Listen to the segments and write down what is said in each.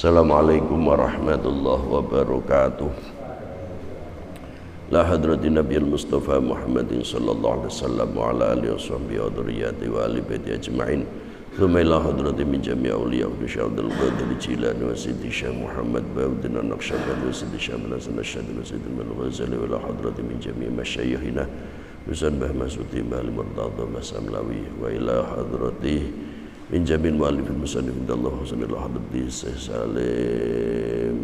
Assalamualaikum warahmatullahi wabarakatuh. La hadratin Nabiyil Mustafa Muhammadin sallallahu alaihi wasallam wa ala alihi washabbihi wa dzurriyyatihi wa ali baiti ajma'in. Thumma ila hadratin min jami' awliya wa syahadul qadir Jilani wa Sidi Syekh Muhammad Bauddin Naqsyabandi wa Sidi Syekh Hasan Asy'ari wa Sidi Al-Ghazali wa ila hadratin min jami' masyayikhina Husain Bah Masuti Mbah Ali Murtadha Mbah Samlawi wa ila hadratin min jamin mu'alifin musannif indallah husnul hadrati Syekh Salim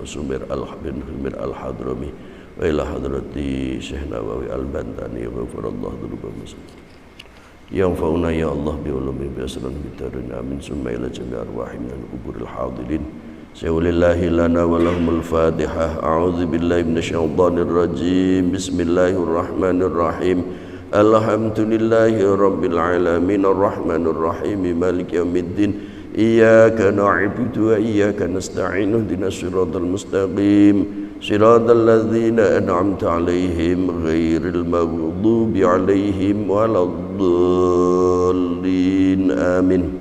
Sumir al-Habib Humir al-Hadrami wa ila hadrati Syekh Nawawi al-Bantani ghafirallahu dzunubana yang fauna ya Allah bi ulumi bi asran bitarin amin summa ila jami' arwahim min kuburil hadirin Syaulillahi lana wa lahumul fatihah a'udzu billahi minasyaitonir rajim bismillahirrahmanirrahim Alhamdulillahi rabbil alamin arrahmanir rahim maliki yaumiddin iyyaka na'budu wa iyyaka nasta'in ihdinas siratal mustaqim siratal ladzina an'amta 'alaihim ghairil maghdubi 'alaihim waladdallin amin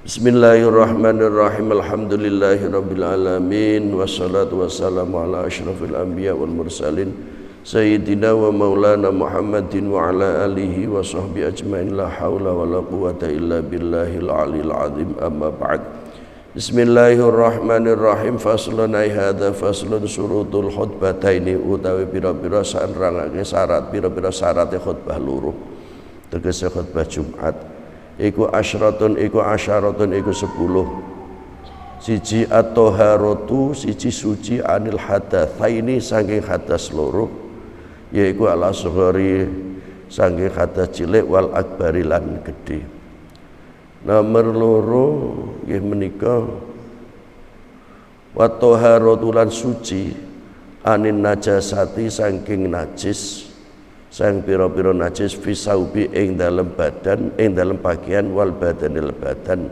Bismillahirrahmanirrahim alhamdulillahi rabbil alamin wassalatu wassalamu ala asyrafil anbiya wal mursalin Sayyidina wa maulana Muhammadin wa ala alihi wa sahbihi ajma'in la hawla wa la quwata illa billahil aliyil azim amma ba'd Bismillahirrahmanirrahim faslun ay hadha faslun surutul khutbataini utawi pira-pira sanerangake syarat pira-pira syarate khutbah loro tegese khutbah Jumat iku asyratun iku 10 siji at-taharatu siji suci anil hadatsaini saking hadas loro yaiku ala sughari saking hadas cilik wal akbari lan gedhe. Nomor loro nggih menika wa taharatu lan suci anin najasati saking najis sang pira-pira najis fi saubi ing dalem badan ing dalem pakaian wal badanil badan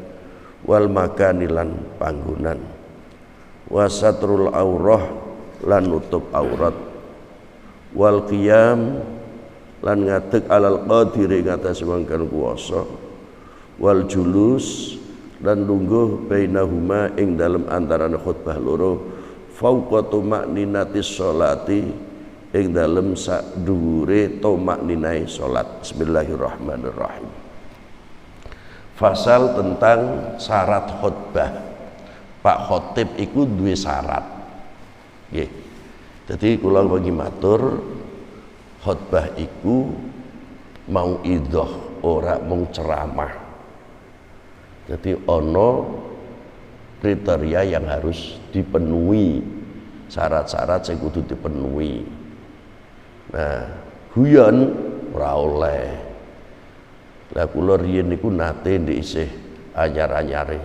wal makanilan panggonan wasatrul aurah lan nutup aurat wal qiyam lan ngadeg alal qadiri ngatas mangkan kuwasa wal julus lan lungguh bainahuma ing dalem antarané khutbah loro fauqa tumakninatis sholati ing dalem sak dhuwure tumakninai salat bismillahirrahmanirrahim Fasal tentang syarat khutbah. Pak khotib iku duwe syarat. Nggih. Dadi kula bagi matur khutbah iku mau idhah ora mung ceramah. Jadi ono kriteria yang harus dipenuhi, syarat-syarat sing kudu dipenuhi. Nah, guyon ora oleh. Lah kula riyen niku nate ndek isih anyar-anyare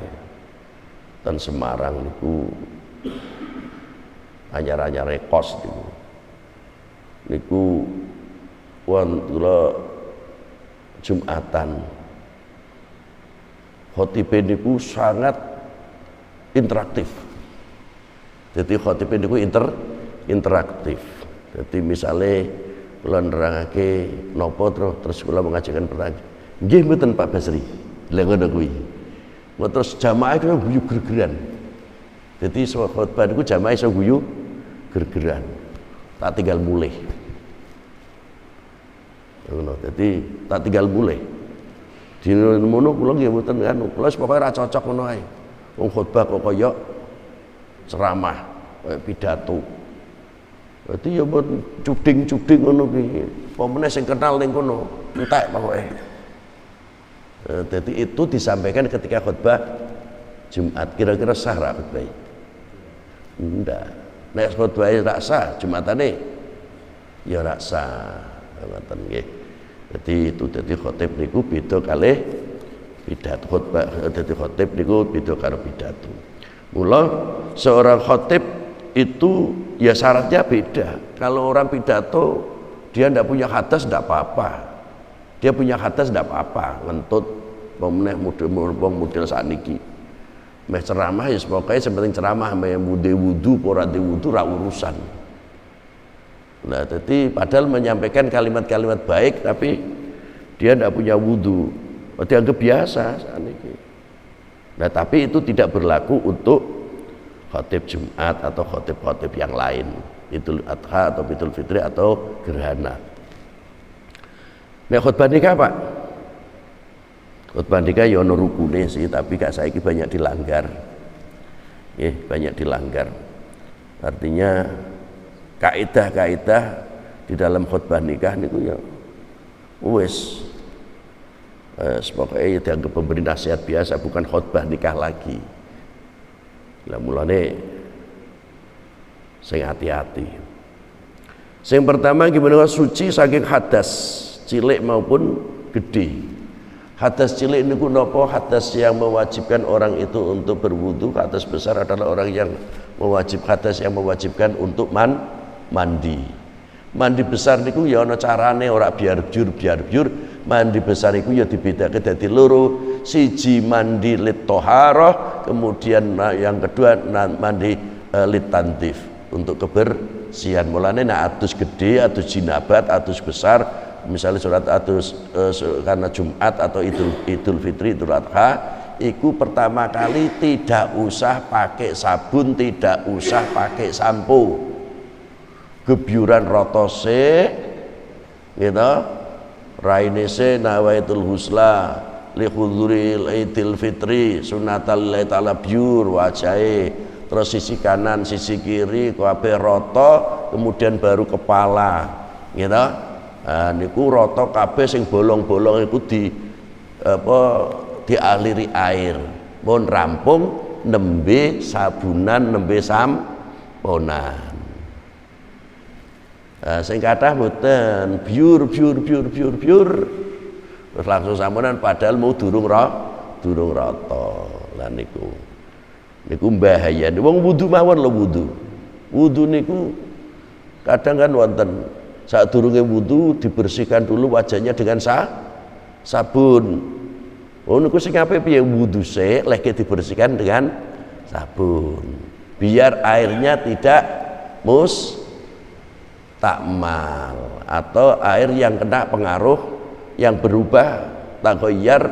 ten Semarang niku anyar-anyare kos niku. Niku kula Jumatan. Khotibe niku sangat interaktif. Jadi khotibe niku interaktif. Jadi misalnya kula nerangake napa terus kula mengajukan pertanyaan. Nggih mboten Pak Basri. Lha ngono kuwi. Terus jamaah itu guyu gergeran. Jadi khotbah niku jamaah iso guyu gergeran. Tak tinggal mulih. Ngono. Jadi tak tinggal mulih. Dina ngono kula nggih mboten anu. Kula pokoke ora cocok ngono ae. Wong khotbah kok kaya ceramah, kaya pidato. Dadi ya mboten cuding-cuding ngono kuwi. Apa meneh sing kenal ning kono, entek pokoke. Jadi itu disampaikan ketika khutbah Jumat. Kira-kira sah ra khutbah? Ndak. Nek khutbah ra sah, Jumatane ya ra sah. Ngoten nggih. Jadi itu dadi khotib niku beda kalih pidato khutbah. Dadi khotib niku beda karo pidato. Mula seorang khotib itu ya syaratnya beda. Kalau orang pidato dia ndak punya hadas ndak apa-apa. Dia punya hadas ndak apa-apa, ngentut pemeneh model sakniki. Meh ceramah ya pokoke sepenting ceramah meh wudu ora wudu ra urusan. Nah, jadi padahal menyampaikan kalimat-kalimat baik tapi dia ndak punya wudu. Dianggap biasa sakniki. Nah, tapi itu tidak berlaku untuk khotib Jumat atau khotib-khotib yang lain, Idul Adha atau Idul Fitri atau gerhana. Nek khutbah nikah Pak, khutbah nikah ya ono rukune sih, tapi gak saiki banyak dilanggar. Banyak dilanggar. Artinya kaidah-kaidah di dalam khutbah nikah niku ya wis pokoknya dianggap pemberi nasihat biasa, bukan khutbah nikah lagi. Lah mulane sing hati-hati. Sing pertama gimana suci saking hadas cilik maupun gede. Hadas cilik niku napa? Hadas yang mewajibkan orang itu untuk berwudu. Hadas besar adalah orang yang hadas yang mewajibkan untuk mandi. Mandi besar niku ya ana carane, ora biar biur. Mandi besar iku ya dibedakake dadi loro. Siji mandi lit thaharah, kemudian yang kedua mandi lit tantif, untuk kebersihan. Mulane nek adus gede, adus jinabat, adus besar, misalnya surat adus karena Jumat atau Idul Fitri, Idul Adha, iku pertama kali tidak usah pakai sabun, tidak usah pakai sampo. Gebyuran rotose gitu, raine se nawaitul husla li huduril Idul Fitri sunatal lillahi ta'ala biur wajahe, terus sisi kanan sisi kiri kabeh rata, kemudian baru kepala gitu. Nah, niku rata kabeh sing bolong-bolong iku dialiri air. Mun rampung nembe sabunan, nembe samponan. Sing kathah mboten biur. Terus langsung samponan padahal mau durung rata. Lah niku bahaya. Wong wudu mawon lho wudu. Wudu niku kadang kan wonten saat durunge wudu dibersihkan dulu wajahnya dengan sabun. Oh niku sing apik piye wudu sik lek dibersihkan dengan sabun. Biar airnya tidak mustakmal atau air yang kena pengaruh yang berubah tagoyar,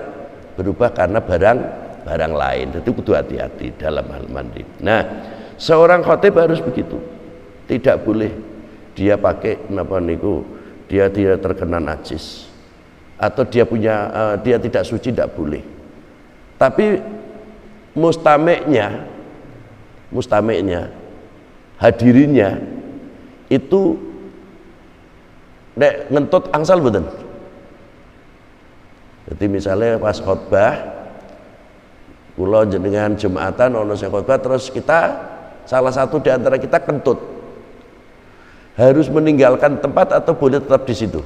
berubah karena barang lain. Itu kudu hati-hati dalam hal mandi. Nah, seorang khatib harus begitu. Tidak boleh dia pakai dia tidak terkena najis atau dia tidak suci, tidak boleh. Tapi mustameknya hadirinnya itu nek ngentut angsal mboten. Jadi misalnya pas khotbah kula jenengan Jumatan ono sing khotbah, terus kita salah satu di antara kita kentut, harus meninggalkan tempat atau boleh tetap di situ?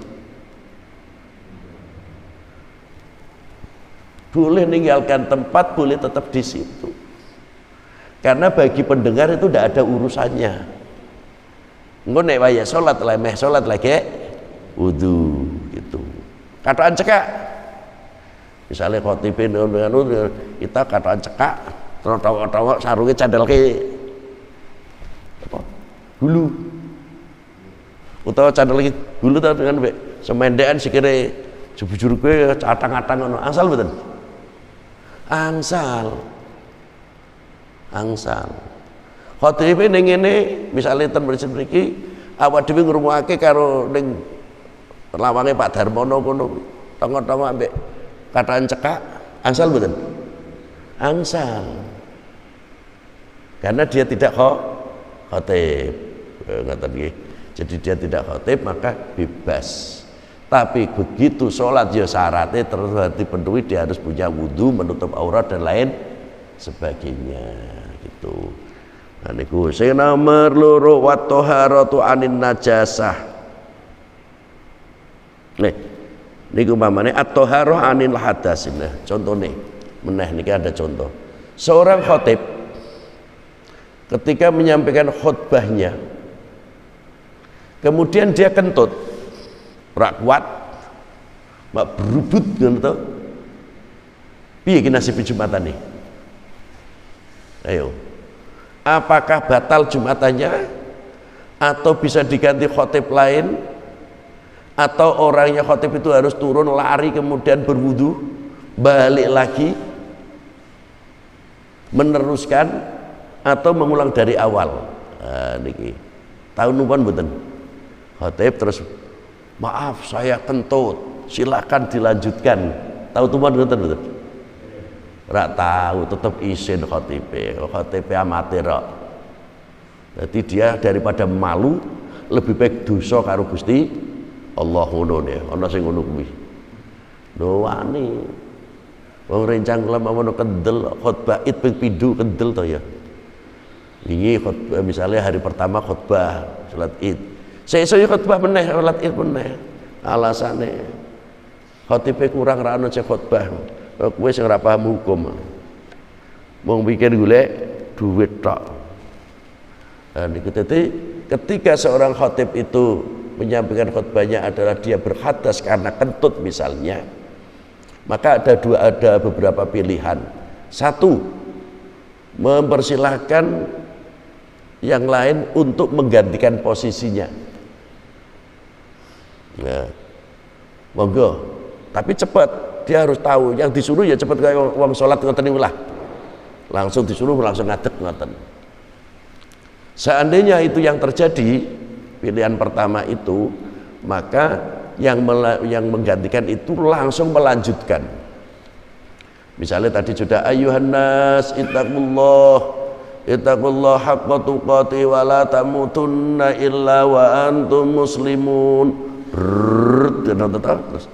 Boleh meninggalkan tempat, boleh tetap di situ. Karena bagi pendengar itu tidak ada urusannya. Engko nek waya salat lagi wudu gitu. Kataan cekak. Misalnya khotibin kita kataan cekak, terus tawa-tawa sarunge candelke apa? Hulu. Utawa candel lagi dulu ta dengan semendekan sikire jebujur kowe catang-catang ngono. Angsal mboten? Angsal. Khotibe ning ngene misale ten masjid mriki awak dhewe ngrungokake karo ning lawange Pak Darmono kono tongo-tongo ambek kataan cekak, angsal mboten? Angsal. Karena dia tidak khotib. Ngoten nggih. Jadi dia tidak khotib maka bebas. Tapi begitu sholat ya syaratnya terus dipenuhi, dia harus punya wudu, menutup aurat dan lain sebagainya gitu. Nah niku sing nomor loro wa thaharatu anin najasah. Niku umpamane at-thaharah anil hadas. Nah, contone meneh niki ada contoh. Seorang khotib ketika menyampaikan khutbahnya kemudian dia kentut, rak kuat, mak berubut gitu. Piye ki nasib Jumatan nih? Ayo, apakah batal Jumatannya atau bisa diganti khotib lain, atau orangnya khotib itu harus turun lari kemudian berwudu balik lagi? meneruskan atau mengulang dari awal. Niki tahun numpun mboten khotib terus maaf saya kentut silakan dilanjutkan, tahu tumpun mboten rak tahu tetap isin khotib amatir kok. Jadi dia daripada malu lebih baik dosa karo Gusti Allah ngono ne ana sing ngono kuwi lho wani wong rencang kula mawono kendel khotbah id ping pindho kendel to ya wingi khotbah misalnya hari pertama khotbah salat id sesuk khotbah meneh salat id meneh alasane khotibe kurang ra ono cek khotbah kowe sing ora paham hukum mung pikir golek duit tok. Ketika seorang khotib itu menyampaikan khutbahnya adalah dia berhadas karena kentut misalnya, maka ada beberapa pilihan. Satu, mempersilahkan yang lain untuk menggantikan posisinya. Nah, monggo, tapi cepat. Dia harus tahu yang disuruh ya cepat kayak wong salat ngoten niku lah. Langsung disuruh langsung ngadeg ngoten. Seandainya itu yang terjadi, pilihan pertama itu, maka yang menggantikan itu langsung melanjutkan. Misalnya tadi sudah ayuhan nas ittaqullah haqqa tuqatih wa la tamutunna illa wa antum muslimun. Terus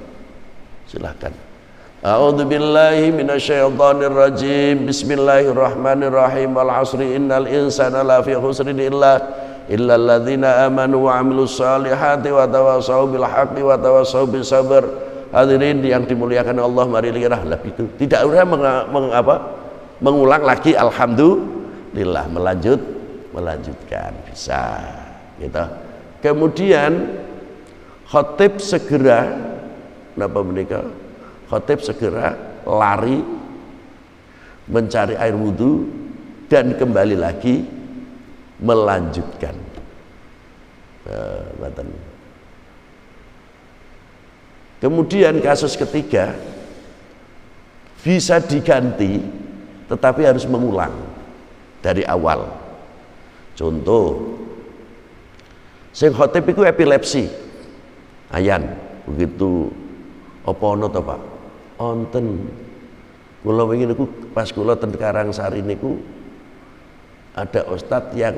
silakan. A'udzu billahi minasyaitonir rajim. Bismillahirrahmanirrahim. Wal 'asri innal insana lafi khusrin illa alladzina amanu wa 'amilus solihati wa tawassaw bil haqqi wa tawassaw bis sabr. Hadirin yang dimuliakan Allah, mari lirah lah itu. Tidak usah mengulang lagi alhamdulillah, melanjutkan bisa gitu. Kemudian khatib segera napa menika? Khotib segera lari mencari air wudhu dan kembali lagi melanjutkan. Kemudian kasus ketiga bisa diganti tetapi harus mengulang dari awal. Contoh, sing khotib itu epilepsi, ayan begitu apa ono to Pak? Onten kula wingi niku pas kula ten Karangsari niku ada ustadz yang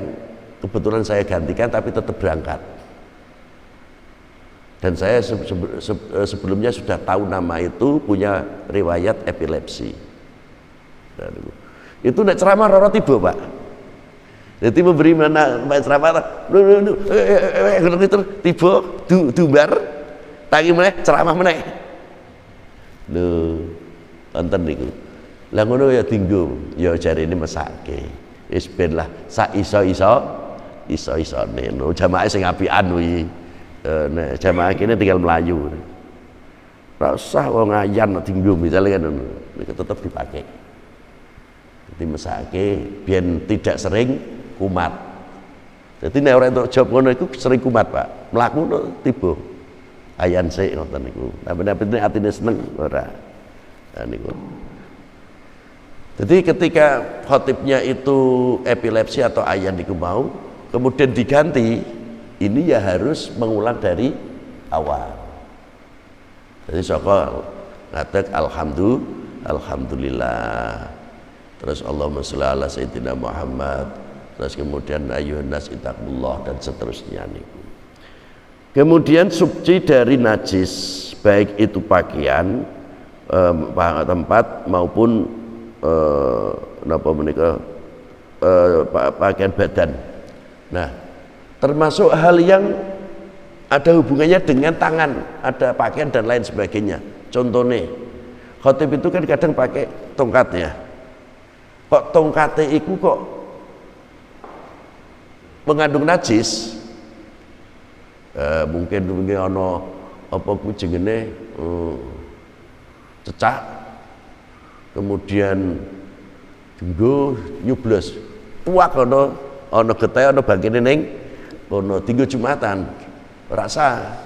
kebetulan saya gantikan tapi tetap berangkat, dan saya sebelumnya sudah tahu nama itu punya riwayat epilepsi. Itu nek ceramah roro tiba Pak, jadi memberi mana ceramah tiba dumbar tangi meneh ceramah meneh lho wonten niku. Lah ngono ya dinggo ya jarine mesake wis ben lah sak iso-isone no jamaah sing apian kuwi. Nek jamaah kene tinggal melayu ora usah wong ayan dinggo misale kan niku tetep dipakai. Jadi mesake biyen tidak sering kumat. Jadi nek ora entuk job ngono iku sering kumat Pak, mlaku tiba ayan sik ngoten niku. Napa-napa atine seneng ora. Nah niku. Jadi ketika khotibnya itu epilepsi atau ayan niku mau, kemudian diganti, ini ya harus mengulang dari awal. Jadi saka ngadeg alhamdulillah. Terus Allahumma sholli ala sayyidina Muhammad. Terus kemudian ayuhan nas ittaqullah dan seterusnya niku. Kemudian suci dari najis, baik itu pakaian, tempat maupun pakaian badan. Nah, termasuk hal yang ada hubungannya dengan tangan, ada pakaian dan lain sebagainya. Contohnya, khotib itu kan kadang pakai tongkatnya. Kok tongkatnya itu kok mengandung najis? Mungkin ana apa ku jenenge cecak, kemudian dinggo nyublos tuak ana getih ana bangkene ning kono dinggo Jumatan rasa.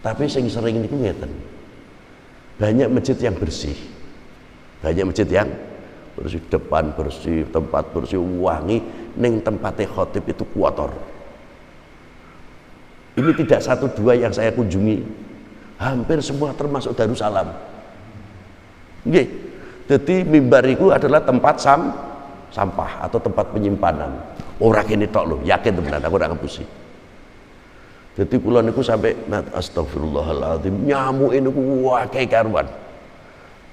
Tapi sing sering niku ngeten, banyak masjid yang bersih, banyak masjid yang bersih depan bersih, tempat bersih wangi, ning tempatnya khotib itu kotor. Ini tidak satu dua yang saya kunjungi, hampir semua termasuk Darussalam. Nggih. Jadi mimbar itu adalah tempat sampah atau tempat penyimpanan. Orang ini tok lho, yakin tenan aku ora ngepusi. Jadi kula niku sampai astagfirullahaladzim, nyamuk ini wah kayak karuan.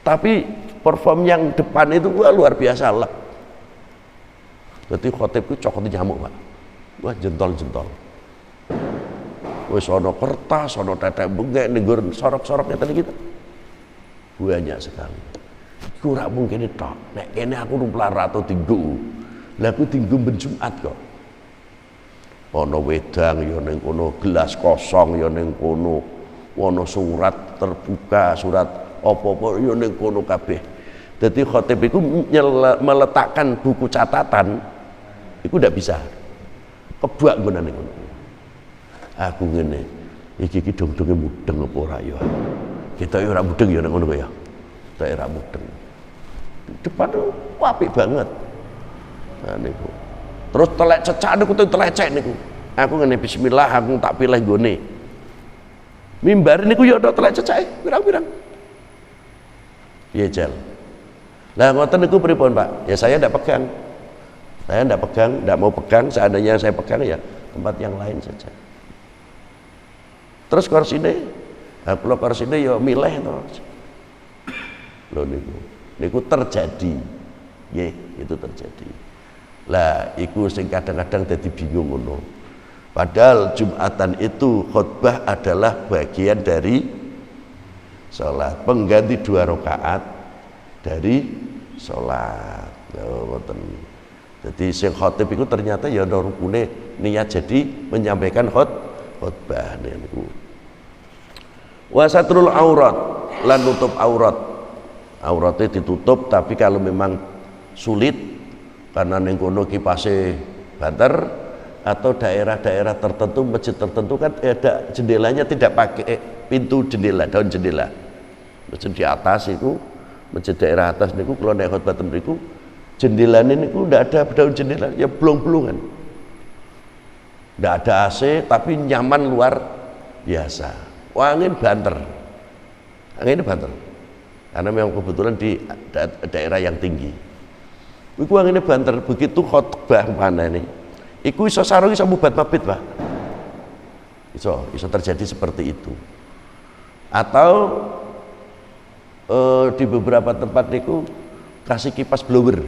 Tapi perform yang depan itu wah luar biasa lah. Jadi khotib itu cokot nyamuk Pak. Wah jentol-jentol. Wis ana kertas, ana tetek bengek nggur sorok-soroknya tadi kita. Banyak sekali. Kurang mungkin itu. Nek kene aku numplar atau tinggu. Lah aku tinggu ben Jumat kok. Ana wedang ya ning kono, gelas kosong ya ning kono. Ana surat terbuka, surat apa-apa ya ning kono kabeh. Dadi khatib iku meletakkan buku catatan iku ndak bisa. Kebak nggonane ngono. Aku ngene, iki dong-donge mudeng apa ora ya. Kita ora mudeng ya ning ngono ya. Daerah mudeng. Depan tuh apik banget. Nah niku. Terus telek cecak niku telecek niku. Aku ngene bismillah aku tak pilih nggone. Mimbar niku ya ada telek cecake, pirang-pirang. Piye jal. Lah ngoten niku pripun Pak? Ya saya ndak pegang. Saya ndak pegang, ndak mau pegang, seandainya saya pegang ya tempat yang lain saja. Terus korsine, kalau korsine ya milih to. Lho niku terjadi. Nggih, itu terjadi. Lah iku sing kadang-kadang dadi bingung ngono. Padahal Jumatan itu khutbah adalah bagian dari sholat, pengganti 2 rakaat dari sholat. Ngoten. Jadi sing khotib itu ternyata ya ana rukune niat jadi menyampaikan khutbah niku. Wa satrul aurat, lan nutup aurat. Auratnya ditutup, tapi kalau memang sulit karena ning kono kipase banter atau daerah-daerah tertentu, masjid tertentu kan ada jendelanya tidak pakai pintu jendela, daun jendela. Masjid di atas itu, masjid daerah atas niku kalau nek khotbah niku jendelane niku ndak ada daun jendela, ya blong-blongan. Ndak ada AC tapi nyaman luar biasa. Angin banter. Angin banter. Karena memang kebetulan di daerah yang tinggi. Iku angine banter, begitu khotbah mana ini. Iku iso sarung iso mubat mabit, Pak. Iso terjadi seperti itu. Atau di beberapa tempat niku kasih kipas blower.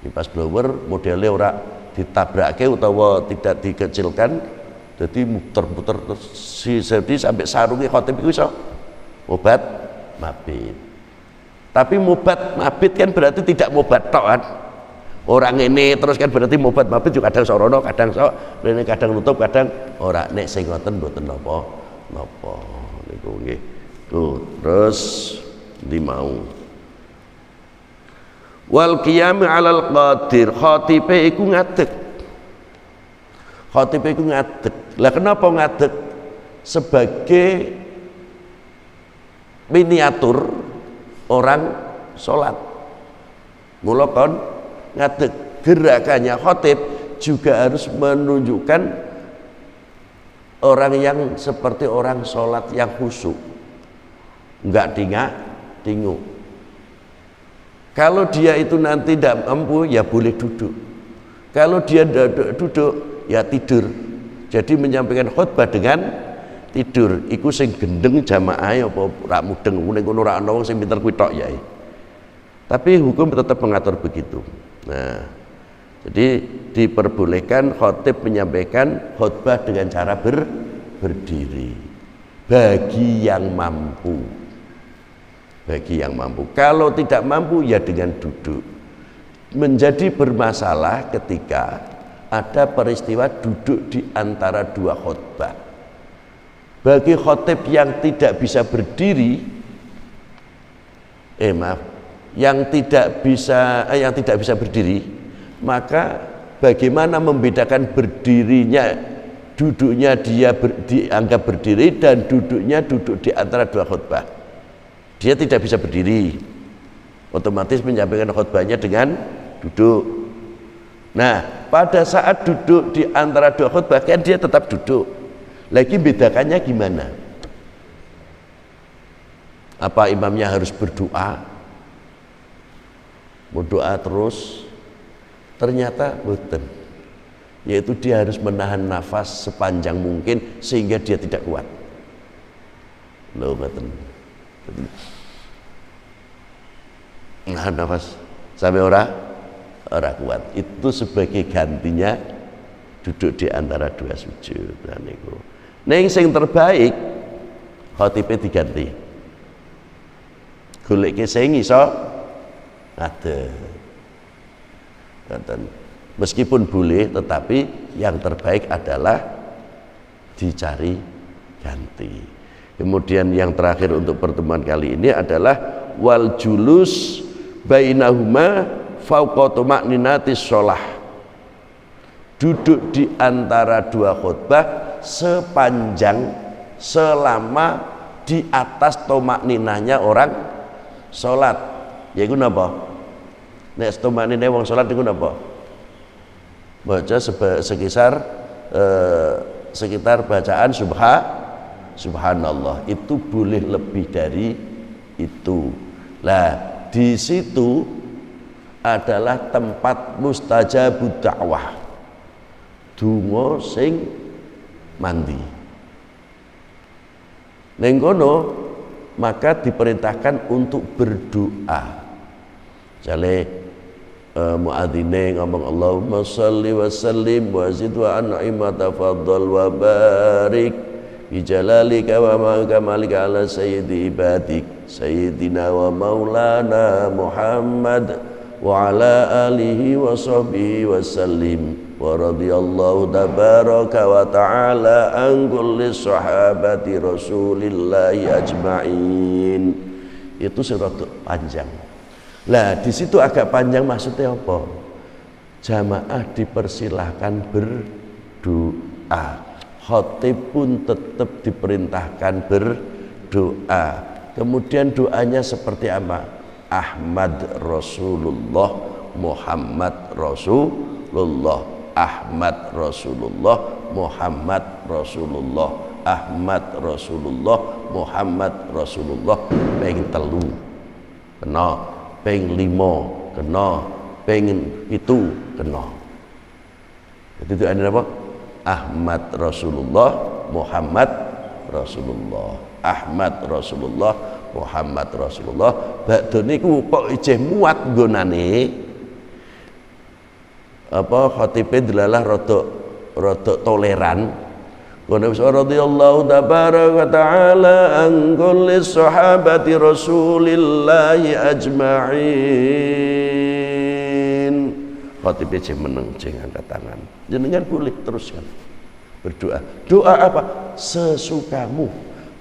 Kipas blower modelnya ora ditabrake utawa tidak dikecilkan, jadi muter-muter jadi sampai sarungnya khotib iku iso mubat mabit. Tapi mubat mabit kan berarti tidak mubat tok kan. Orang ini terus kan berarti mubat mabit juga kadang sorono, kadang sok, rene kadang nutup, kadang ora. Nek sing ngoten mboten napa niku nggih. Tuh, terus di mau. Wal qiyam 'alal qadir, khatibe iku ngadeg. Khatibe iku ngadeg. Lah kenapa ngadeg? Sebagai miniatur orang sholat. Mula kon ngadeg, gerakannya khotib juga harus menunjukkan orang yang seperti orang sholat yang khusyuk, enggak tinguk. Kalau dia itu nanti tidak mampu ya boleh duduk. Kalau dia duduk ya tidur. Jadi menyampaikan khutbah dengan tidur. Iku sing gendeng jamaah apa ora mudeng ning kono ora ana wong sing pinter kuwi tok ya. Tapi hukum tetap mengatur begitu. Nah, jadi diperbolehkan khotib menyampaikan khutbah dengan cara berdiri bagi yang mampu. Bagi yang mampu. Kalau tidak mampu ya dengan duduk. Menjadi bermasalah ketika ada peristiwa duduk di antara 2 khutbah. Bagi khotib yang tidak bisa berdiri, yang tidak bisa berdiri, maka bagaimana membedakan berdirinya, duduknya dia dianggap berdiri dan duduknya duduk di antara 2 khutbah. Dia tidak bisa berdiri, Otomatis menyampaikan khutbahnya dengan duduk. Nah, pada saat duduk di antara dua khutbah kan dia tetap duduk. Lagi bedakannya gimana? Apa imamnya harus berdoa? Berdoa terus? Ternyata boten. Yaitu dia harus menahan nafas sepanjang mungkin sehingga dia tidak kuat. Loh, boten. Nahan nafas sampai ora kuat. Itu sebagai gantinya duduk di antara dua sujud. Nah niku. Ning sing terbaik khotibe diganti. Goleke sing iso ngadeg. Meskipun boleh, tetapi yang terbaik adalah dicari ganti. Kemudian yang terakhir untuk pertemuan kali ini adalah wal julus bainahuma fauqa tuma'ninatis shalah. Duduk di antara dua khutbah sepanjang selama di atas tumakninahnya orang salat. Yaiku napa? Nek tumakninah wong salat iku napa? Baca sekitar bacaan subhanallah. Itu boleh lebih dari itu. Lah, di situ adalah tempat mustajabud dakwah. Donga sing mandi. Ning kono maka diperintahkan untuk berdoa. Jale muadzine ngomong Allahumma shalli wa sallim wa zid wa an'im wa tafaddal wa barik bi jalalika wa kamalika ala sayyidi ibadik sayyidina wa maulana Muhammad wa ala alihi wa sahbihi wa sallim wa radiyallahu tabaraka wa ta'ala an kulli sahabati rasulillahi ajma'in. Itu surat panjang. Lah di situ agak panjang, maksudnya apa? Jamaah dipersilahkan berdoa. Khatib pun tetap diperintahkan berdoa. Kemudian doanya seperti apa? Ahmad Rasulullah, Muhammad Rasulullah, Ahmad Rasulullah, Muhammad Rasulullah, Ahmad Rasulullah, Muhammad Rasulullah. Pengen telu kena, pengen lima kena, pengen itu kena. Jadi itu ada apa? Ahmad Rasulullah, Muhammad Rasulullah, Ahmad Rasulullah, Muhammad Rasulullah. Bakdo niku kok ijeh muat nggonane apa khatibe delalah rada toleran. Qul radhiyallahu tabaraka wa ta'ala an kulli sahabati rasulillahi ajma'in. Khatibe jeh meneng jeng angkat tangan. Jenengan boleh teruskan berdoa. Doa apa? Sesukamu.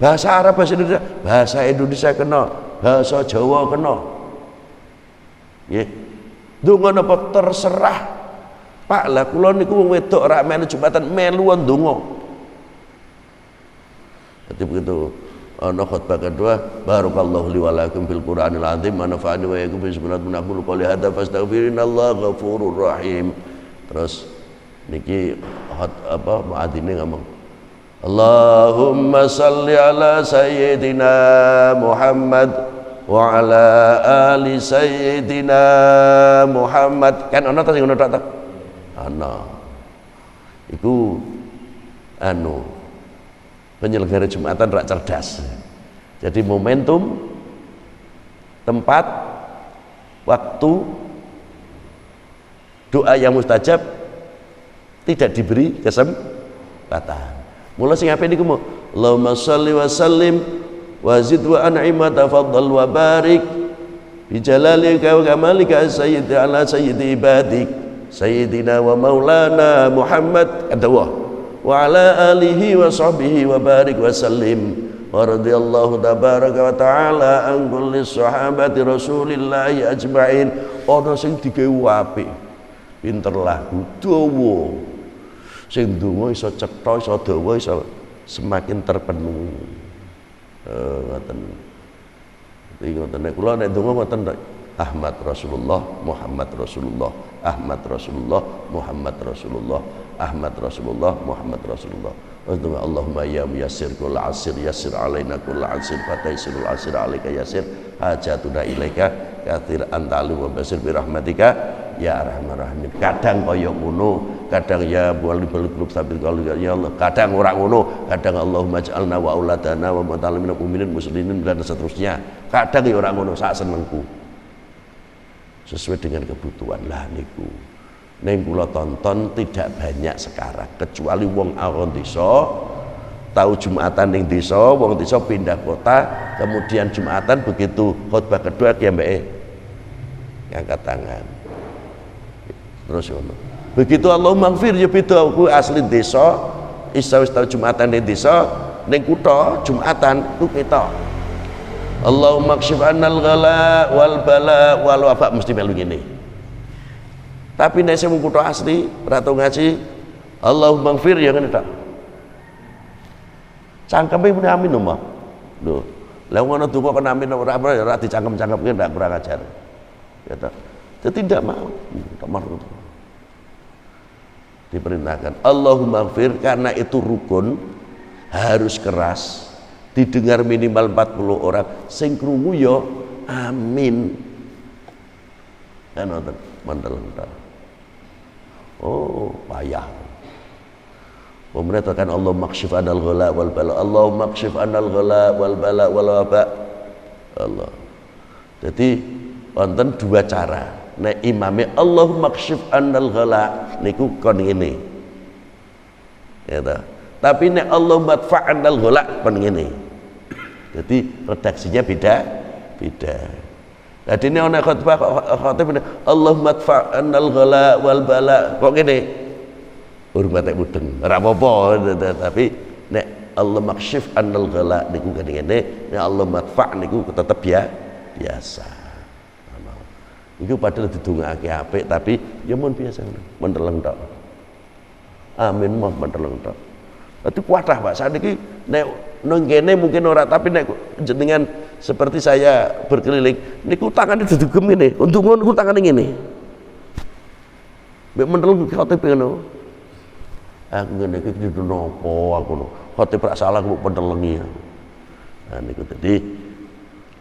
Bahasa Arab, bahasa Indonesia, bahasa Indonesia kena, bahasa Jawa kena. Nggih. Donga napa terserah. Pak lah kula niku wong wedok rak melu Jumatan meluan donga. Jadi begitu ana khutbah kedua, barakallahu li wa lakum fil Qur'anil azim wa nafa'ani wa iyyakum bi sunnati man aqulu qouli hadza fastaghfirullaha ghafurur rahim. Terus niki muadzine ngomong Allahumma salli ala sayyidina Muhammad wa ala ali sayyidina Muhammad. Kan ana ta sing ngono tok ta? Ana. Iku penyelenggara Jumatan rak cerdas. Jadi momentum, tempat, waktu, doa yang mustajab tidak diberi kesempatan. Mula sing ape niku Allahumma shalli wa sallim wa zid wa an'im wa tafaddal wa barik bi jalalika wa kamalika ala sayyidi ibadik sayyidina wa maulana Muhammad kadawah wa ala alihi wa sahbihi wa barik wa sallim wa radiyallahu tabaraka wa ta'ala an kulli sahabati rasulillahi ajma'in. Ana sing digawe apik pinter lagu dawa, sing donga iso cetha iso dawa iso semakin terpenuhi. Ngoten. Iki ngoten nek kula nek donga ngoten Ahmad Rasulullah, Muhammad Rasulullah, Ahmad Rasulullah, Muhammad Rasulullah, Ahmad Rasulullah, Muhammad Rasulullah. Allahumma ya muyassir kull asir yassir alaina kull asir fataisirul asir alaika yassir hajatuna ilaika kathir anta alim wa basir bi rahmatika ya arhamar rahimin. Kadang kaya ngono, kadang ya wali qulub sabit qalu ya Allah, kadang ora ngono, kadang Allahumma ij'alna wa auladana wa mutalimina mu'minin muslimin dan seterusnya. Kadang ya ora ngono, sak senengku. Sesuai dengan kebutuhan lah niku. Neng kula tonton tidak banyak sekarang, kecuali wong awon desa tahu Jumatan ning desa, wong desa pindah kota, kemudian Jumatan begitu khutbah kedua ki mbake ngangkat tangan. Terus ngono. Begitu Allahumma ighfir ya beda ku asli desa, isa wis tahu Jumatan ning desa, ning kutha Jumatan ku ketok. Allahumma kshif annal ghala wal bala wal waba mesti melu ngene. Tapi nek sing kutha asli ora tau ngaji Allahumma ighfir ya ngene tok. Cangkeme muni amin omah. Lho, lah ngono donga kena amin ora dicangkem-cangkemke ndak kurang ajar. Ya toh. Jadi tidak mau. Diperintahkan Allahumma ighfir karena itu rukun, harus keras, didengar minimal 40 orang, sing krungu ya amin. Kan wonten mantel-mantel. Oh, payah. Pemerintah kan Allah makshif anal ghala wal bala, Allah makshif anal ghala wal bala wal waba. Allah. Jadi wonten dua cara. Nek imame Allah makshif anal ghala niku kon ngene. Ya ta. Tapi nek Allah madfa anal ghala kon ngene. Jadi redaksinya beda. Jadi ini orang khutbah khutbah Allah madfa anal ghala wal bala kok ngene. Hormate mudeng. Ora apa-apa tapi nek Allah makshif anal ghala niku ngene, nek Allah madfa niku tetep ya biasa. Iku padahal didongakake apik tapi ya mun biasa menteleng tok. Amin mah menteleng tok. Dadi kuatah Pak saniki nek nang kene mungkin ora tapi nek jenengan seperti saya berkeliling niku tangane didugem ngene, untuk ngono ku tangane ngene. Mbek menteleng khotib ngono. Aku ngene iki kudu napa aku no. Khotib rak salah kok pentelengi. Nah niku dadi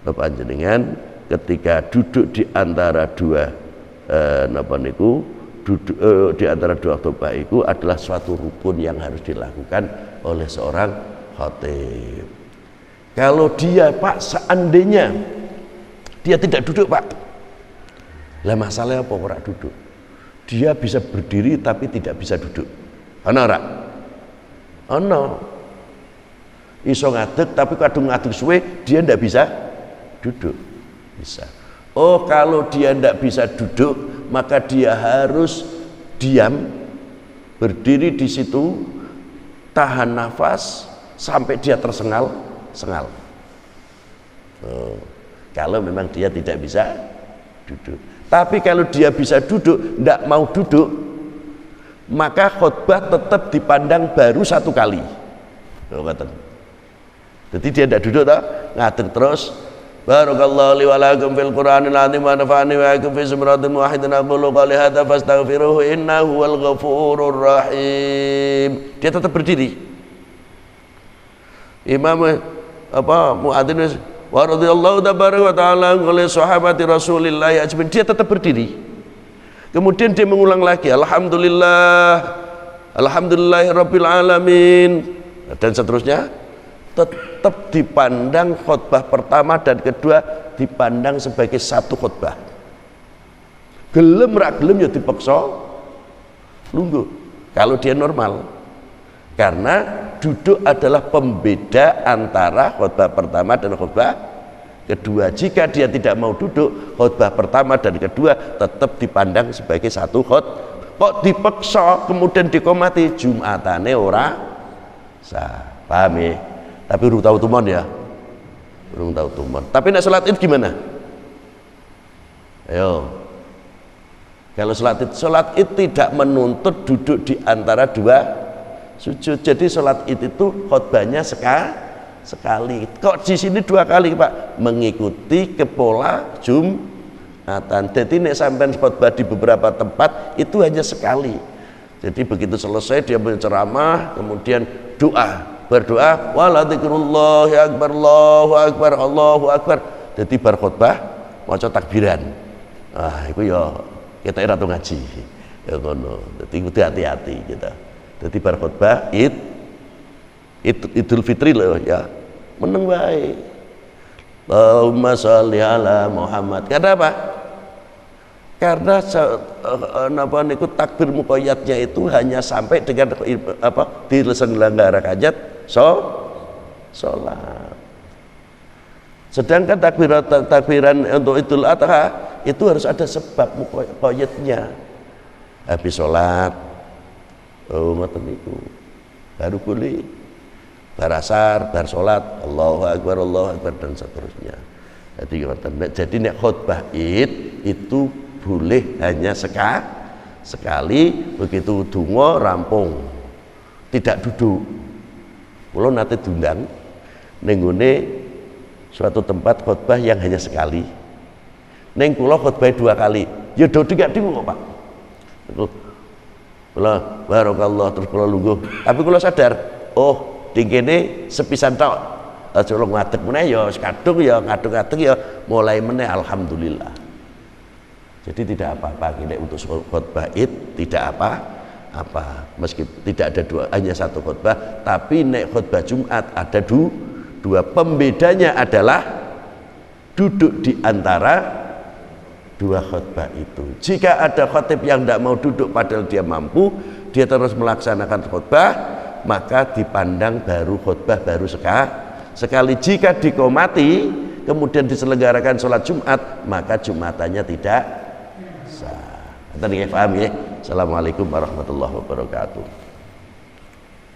panjenengan ketika duduk di antara dua napa niku duduk di antara dua khutbah itu adalah suatu rukun yang harus dilakukan oleh seorang khatib. Kalau dia Pak seandainya dia tidak duduk Pak, lah masalahnya apa ora duduk? Dia bisa berdiri tapi tidak bisa duduk. Ana ora? Ana. Iso ngadeg tapi kadung ngadeg suwe dia ndak bisa duduk. Bisa. Oh kalau dia tidak bisa duduk maka dia harus diam, berdiri di situ, tahan nafas sampai dia tersengal. Oh, kalau memang dia tidak bisa duduk. Tapi kalau dia bisa duduk, tidak mau duduk, maka khutbah tetap dipandang baru satu kali. Oh, jadi dia tidak duduk, ngadeg terus. Barakallahu li wa lakum fil Qur'anil azim wa nafa'ani wa iyyakum fi siratal muwahhidin aqulu qali hadza fastaghfiruhu innahu wal ghafurur rahim. Dia tetap berdiri. Imam muadzin wa radhiyallahu tabaraka wa ta'ala oleh sahabati Rasulillah ajmain, dia tetap berdiri. Kemudian dia mengulang lagi alhamdulillahirabbil alamin dan seterusnya. Tetap dipandang khutbah pertama dan kedua dipandang sebagai satu khutbah. Gelem rak gelem ya dipaksa lungguh kalau dia normal, karena duduk adalah pembeda antara khutbah pertama dan khutbah kedua. Jika dia tidak mau duduk, khutbah pertama dan kedua tetap dipandang sebagai satu khutbah. Kok dipaksa kemudian dikomati, Jumatane ora sah. Paham ya? Tapi belum tahu tuman ya, belum tahu tuman. Tapi nak sholat id gimana? Ayo, kalau sholat id tidak menuntut duduk di antara dua sujud. Jadi sholat id itu khutbahnya sekali. Kok di sini dua kali Pak? Mengikuti ke pola Jumat. Jumatan. Jadi nek sampean khotbah di beberapa tempat itu hanya sekali. Jadi begitu selesai dia berceramah, kemudian doa, berdoa, wala dzikrullahi akbar, Allahu akbar, Allahu akbar. Jadi bar khotbah maca takbiran. Ah, iku ya kita ora tau ngaji. Ya ngono. Dadi kudu hati-hati kita. Dadi bar khotbah Idul Fitri loh ya. Meneng wae. Allahumma sholli ala Muhammad. Karena apa? Karena napa niku takbir muqayyadnya itu hanya sampai dengan apa diselenggarakan sholat. Sedangkan takbiran untuk Idul Adha itu harus ada sebab muqayyadnya. Habis sholat, oh ngoten niku, baru boleh bar asar, bar sholat, Allahu Akbar dan seterusnya. Jadi nek khutbah Id itu boleh hanya sekali, begitu donga rampung, tidak duduk. Kula nate diundang ning ngene suatu tempat khutbah yang hanya sekali. Ning kula khutbah 2 kali. Ya duduk gak kok, Pak. Kula barakallah terus kula lungguh. Tapi kula sadar, oh dingkene sepisan tok. Aja lu ngadeg meneh ya kadung ya kadung-kadung ya mulai meneh alhamdulillah. Jadi tidak apa-apa kita untuk khutbah Id tidak apa-apa meski tidak ada hanya satu khutbah, tapi nek khutbah Jumat ada dua. Pembedanya adalah duduk di antara 2 khutbah itu. Jika ada khatib yang tidak mau duduk padahal dia mampu, dia terus melaksanakan khutbah, maka dipandang baru khutbah baru sekali. Jika dikomati kemudian diselenggarakan sholat Jumat, maka Jumatannya tidak sah. Kita paham ya. Assalamualaikum warahmatullahi wabarakatuh.